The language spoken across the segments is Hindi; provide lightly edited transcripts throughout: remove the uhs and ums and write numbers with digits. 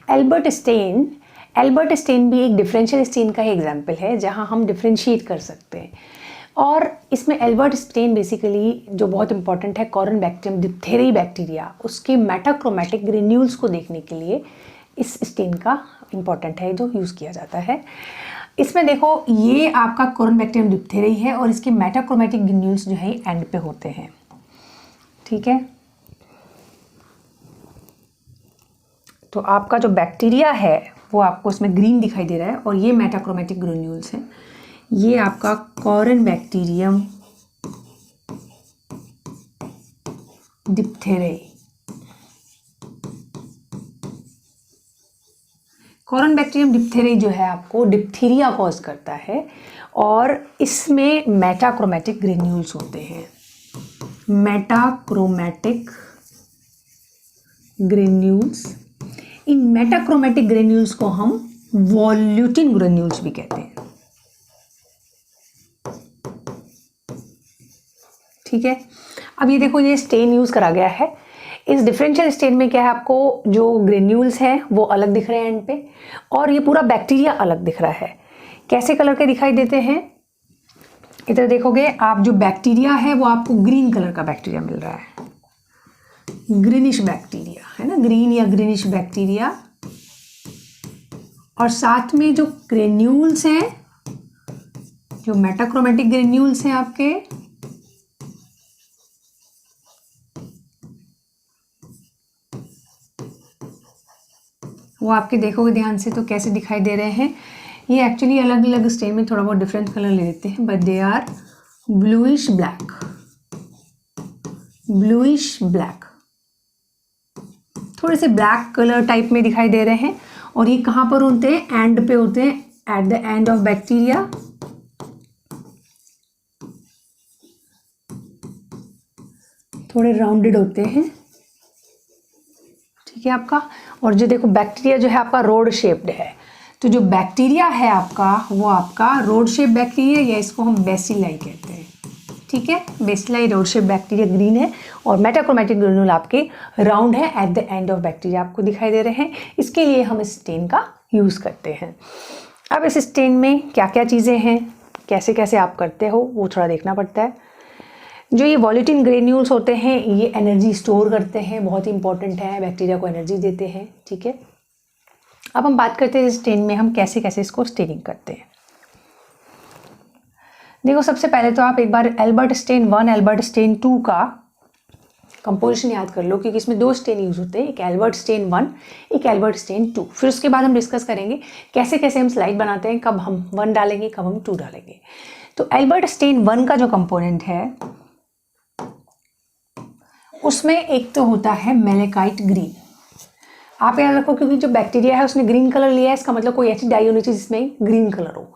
एल्बर्ट स्टेन भी एक डिफरेंशियल स्टेन का ही एग्जाम्पल है जहाँ हम डिफ्रेंशिएट कर सकते हैं। और इसमें एल्बर्ट स्टेन बेसिकली जो बहुत इंपॉर्टेंट है, कॉरनबैक्टीरियम डिप्थेरियाई बैक्टीरिया, उसके मेटाक्रोमेटिक ग्रेन्यूल्स को देखने के लिए इस स्टेन का इंपॉर्टेंट है जो यूज़ किया जाता है। इसमें देखो ये आपका कॉरनबैक्टीरियम डिप्थेरियाई है और इसके मेटाक्रोमेटिक ग्रेन्यूल्स जो है एंड पे होते हैं, ठीक है। तो आपका जो बैक्टीरिया है वो आपको इसमें ग्रीन दिखाई दे रहा है और ये मेटाक्रोमेटिक ग्रेन्यूल्स हैं। ये आपका कॉरनबैक्टीरियम डिप्थेरियाई, कॉरनबैक्टीरियम डिप्थेरियाई जो है आपको डिप्थीरिया कॉज करता है और इसमें मेटाक्रोमेटिक ग्रेन्यूल्स होते हैं। मेटाक्रोमेटिक ग्रेन्यूल्स, इन मेटाक्रोमेटिक ग्रेन्यूल्स को हम वॉल्यूटिन ग्रेन्यूल्स भी कहते हैं, ठीक है। अब ये देखो ये स्टेन यूज करा गया है। इस डिफरेंशियल स्टेन में क्या है, आपको जो ग्रेन्यूल्स हैं वो अलग दिख रहे हैं एंड पे, और ये पूरा बैक्टीरिया अलग दिख रहा है। कैसे कलर के दिखाई देते हैं, इधर देखोगे आप, जो बैक्टीरिया है वो आपको ग्रीन कलर का बैक्टीरिया मिल रहा है, ग्रीनिश बैक्टीरिया है ना, ग्रीन या ग्रीनिश बैक्टीरिया। और साथ में जो ग्रेन्यूल्स हैं, जो मेटाक्रोमेटिक ग्रेन्यूल्स हैं आपके, वो आपके देखोगे ध्यान से तो कैसे दिखाई दे रहे हैं। ये एक्चुअली अलग अलग स्टेन में थोड़ा बहुत डिफरेंट कलर ले लेते हैं, but they are bluish black, bluish black, थोड़े से ब्लैक कलर टाइप में दिखाई दे रहे हैं। और ये कहाँ पर होते हैं, एंड पे होते हैं, at the end of bacteria. थोड़े राउंडेड होते हैं, ठीक है आपका। और जो देखो बैक्टीरिया जो है आपका रोड शेप्ड है, तो जो बैक्टीरिया है आपका वो आपका रोड शेप बैक्टीरिया, या इसको हम बेसिलाई कहते हैं, ठीक है। Bacilli rod shape bacteria green है और मेटाक्रोमेटिक ग्रेन्यूल आपके राउंड है, at the end of bacteria आपको दिखाई दे रहे हैं। इसके लिए हम इस स्टेन का यूज़ करते हैं। अब इस स्टेन में क्या क्या चीज़ें हैं, कैसे कैसे आप करते हो वो थोड़ा देखना पड़ता है। जो ये वॉल्यूटिन ग्रेन्यूल्स होते हैं ये एनर्जी स्टोर करते हैं, बहुत इंपॉर्टेंट है, बैक्टीरिया को एनर्जी देते हैं, ठीक है। अब हम बात करते हैं इस स्टेन में हम कैसे कैसे इसको स्टेनिंग करते हैं। देखो सबसे पहले तो आप एक बार एल्बर्ट स्टेन 1 एल्बर्ट स्टेन 2 का कंपोजिशन याद कर लो, क्योंकि इसमें 2 स्टेन यूज होते हैं, एक एल्बर्ट स्टेन 1, एक एल्बर्ट स्टेन 2। फिर उसके बाद हम डिस्कस करेंगे कैसे कैसे हम स्लाइड बनाते हैं, कब हम 1 डालेंगे, कब हम 2 डालेंगे। तो एल्बर्ट स्टेन 1 का जो कंपोनेंट है उसमें एक तो होता है मेलेकाइट ग्रीन। आप याद रखो क्योंकि जो बैक्टीरिया है उसने ग्रीन कलर लिया है, इसका मतलब कोई ऐसी डाई होनी चाहिए जिसमें ग्रीन कलर हो।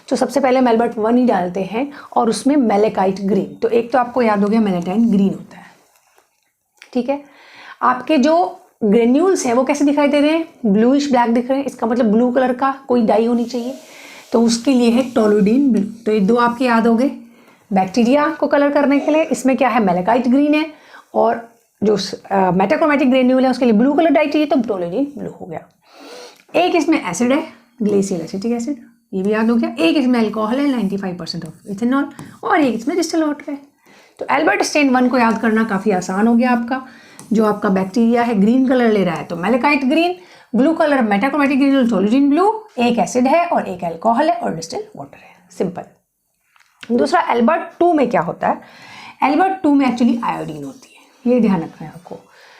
तो सबसे पहले हम एल्बर्ट 1 ही डालते हैं और उसमें मेलेकाइट ग्रीन। तो एक तो आपको याद हो गया मेलेटाइन ग्रीन होता है, ठीक है। आपके जो ग्रेन्यूल्स हैं वो कैसे दिखाई दे रहे हैं, ब्लूइश ब्लैक दिख रहे हैं, इसका मतलब ब्लू कलर का कोई डाई होनी चाहिए, तो उसके लिए है टोलुडीन ब्लू। तो ये 2 आपके याद हो गए बैक्टीरिया को कलर करने के लिए। इसमें क्या है, मेलेकाइट ग्रीन है, और जो मेटाक्रोमेटिक ग्रेन्यूल है उसके लिए ब्लू कलर डाई चाहिए, तो टोलुडीन ब्लू हो गया। एक इसमें एसिड है, ग्लेशियल एसिटिक एसिड, ये भी याद हो गया। एक इसमें अल्कोहल है 95% ऑफ इथेनॉल, और एक इसमें डिस्टिल वाटर है। तो एल्बर्ट स्टेन 1 को याद करना काफ़ी आसान हो गया आपका। जो आपका बैक्टीरिया है ग्रीन कलर ले रहा है तो malachite green, blue colour metachromatic granule toluidine blue, एक एसिड है और एक अल्कोहल है और डिस्टिल वाटर है, सिंपल। दूसरा एल्बर्ट 2 में क्या होता है, एल्बर्ट 2 में एक्चुअली आयोडीन होती है, ये ध्यान रखना है आपको।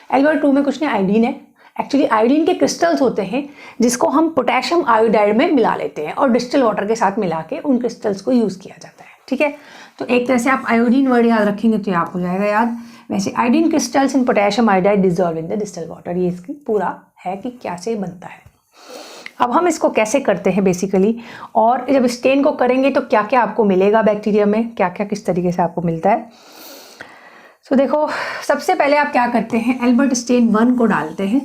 एल्बर्ट 2 में कुछ नहीं, आयोडीन है। एक्चुअली आयोडीन के क्रिस्टल्स होते हैं जिसको हम पोटेशियम आयोडाइड में मिला लेते हैं और डिस्टिल वाटर के साथ मिला के उन क्रिस्टल्स को यूज़ किया जाता है, ठीक है। तो एक तरह से आप आयोडीन वर्ड याद रखेंगे तो ये आपको जाएगा याद। वैसे iodine crystals in potassium iodide dissolve in the distil water, ये इसकी पूरा है कि कैसे बनता है। अब हम इसको कैसे करते हैं बेसिकली, और जब स्टेन को करेंगे तो क्या क्या आपको मिलेगा बैक्टीरिया में, क्या क्या किस तरीके से आपको मिलता है। तो देखो सबसे पहले आप क्या करते हैं, एल्बर्ट स्टेन 1 को डालते हैं।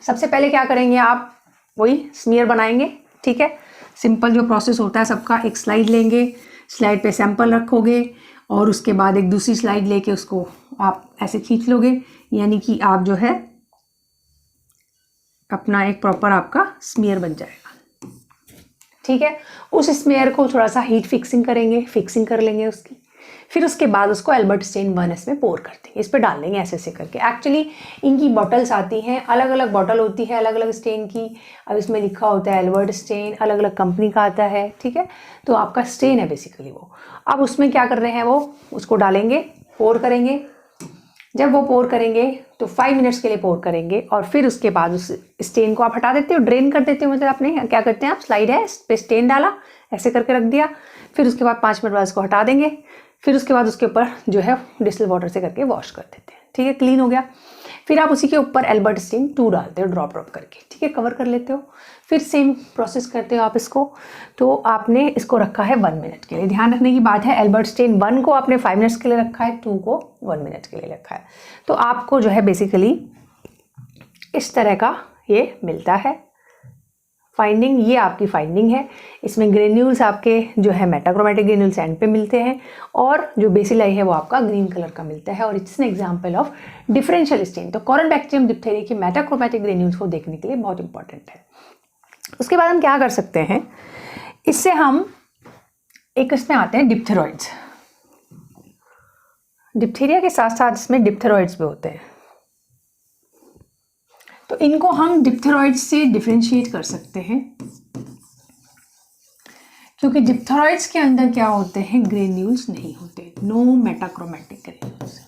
सबसे पहले क्या करेंगे आप, वही स्मीयर बनाएंगे, ठीक है। सिंपल जो प्रोसेस होता है सबका, एक स्लाइड लेंगे, स्लाइड पे सैंपल रखोगे और उसके बाद एक दूसरी स्लाइड लेके उसको आप ऐसे खींच लोगे, यानी कि आप जो है अपना एक प्रॉपर आपका स्मीयर बन जाएगा। ठीक है, उस स्मेयर को थोड़ा सा हीट फिक्सिंग कर लेंगे उसकी। फिर उसके बाद उसको एल्बर्ट स्टेन 1S में पोर कर देंगे, इस पर डाल देंगे ऐसे ऐसे करके। एक्चुअली इनकी बॉटल्स आती हैं, अलग अलग बॉटल होती है अलग अलग स्टेन की। अब इसमें लिखा होता है एल्बर्ट स्टेन, अलग अलग कंपनी का आता है। ठीक है, तो आपका स्टेन है बेसिकली वो। अब उसमें क्या कर रहे हैं वो, उसको डालेंगे, पोर करेंगे। जब वो पोर करेंगे तो 5 मिनट्स के लिए पोर करेंगे और फिर उसके बाद उस स्टेन को आप हटा देते हो, ड्रेन कर देते हो। मतलब आपने क्या करते हैं, आप स्लाइड है इस पे स्टेन डाला, ऐसे करके रख दिया, फिर उसके बाद 5 मिनट बाद उसको हटा देंगे। फिर उसके बाद उसके ऊपर जो है डिस्टिल वाटर से करके वॉश कर देते हैं। ठीक है, क्लीन हो गया। फिर आप उसी के ऊपर एल्बर्ट स्टेन 2 डालते हो ड्रॉप करके। ठीक है, कवर कर लेते हो। फिर सेम प्रोसेस करते हो आप इसको। तो आपने इसको रखा है 1 मिनट के लिए। ध्यान रखने की बात है, एल्बर्ट स्टेन 1 को आपने 5 मिनट्स के लिए रखा है, 2 को 1 मिनट के लिए रखा है। तो आपको जो है बेसिकली इस तरह का ये मिलता है फाइंडिंग। ये आपकी फाइंडिंग है। इसमें ग्रेन्यूल्स आपके जो है मेटाक्रोमेटिक ग्रेन्यूल्स एंड पे मिलते हैं और जो बेसिलाई है वो आपका ग्रीन कलर का मिलता है। और it's an example of differential stain. तो कॉरेनबैक्टीरियम डिप्थेरिया की मेटाक्रोमेटिक ग्रेन्यूल्स को देखने के लिए बहुत इंपॉर्टेंट है। उसके बाद हम क्या कर सकते हैं, इससे हम एक इसमें आते हैं डिप्थेरॉइड्स। डिप्थेरिया के साथ साथ इसमें डिप्थेरॉइड्स भी होते हैं। तो इनको हम डिप्थेरॉइड्स से डिफरेंशिएट कर सकते हैं, क्योंकि डिप्थेरॉइड्स के अंदर क्या होते हैं, ग्रेन्यूल्स नहीं होते, नो मेटाक्रोमेटिक ग्रेन्यूल्स।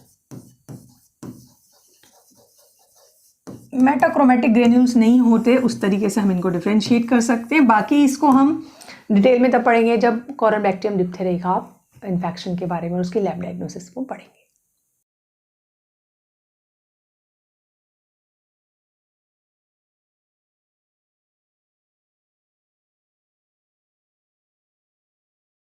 मेटाक्रोमेटिक ग्रेन्यूल्स नहीं होते, उस तरीके से हम इनको डिफरेंशिएट कर सकते हैं। बाकी इसको हम डिटेल में तब पढ़ेंगे जब कॉरेनबैक्टीरियम डिप्थेरिया का इन्फेक्शन के बारे में उसकी लैब डायग्नोसिस को पढ़ेंगे।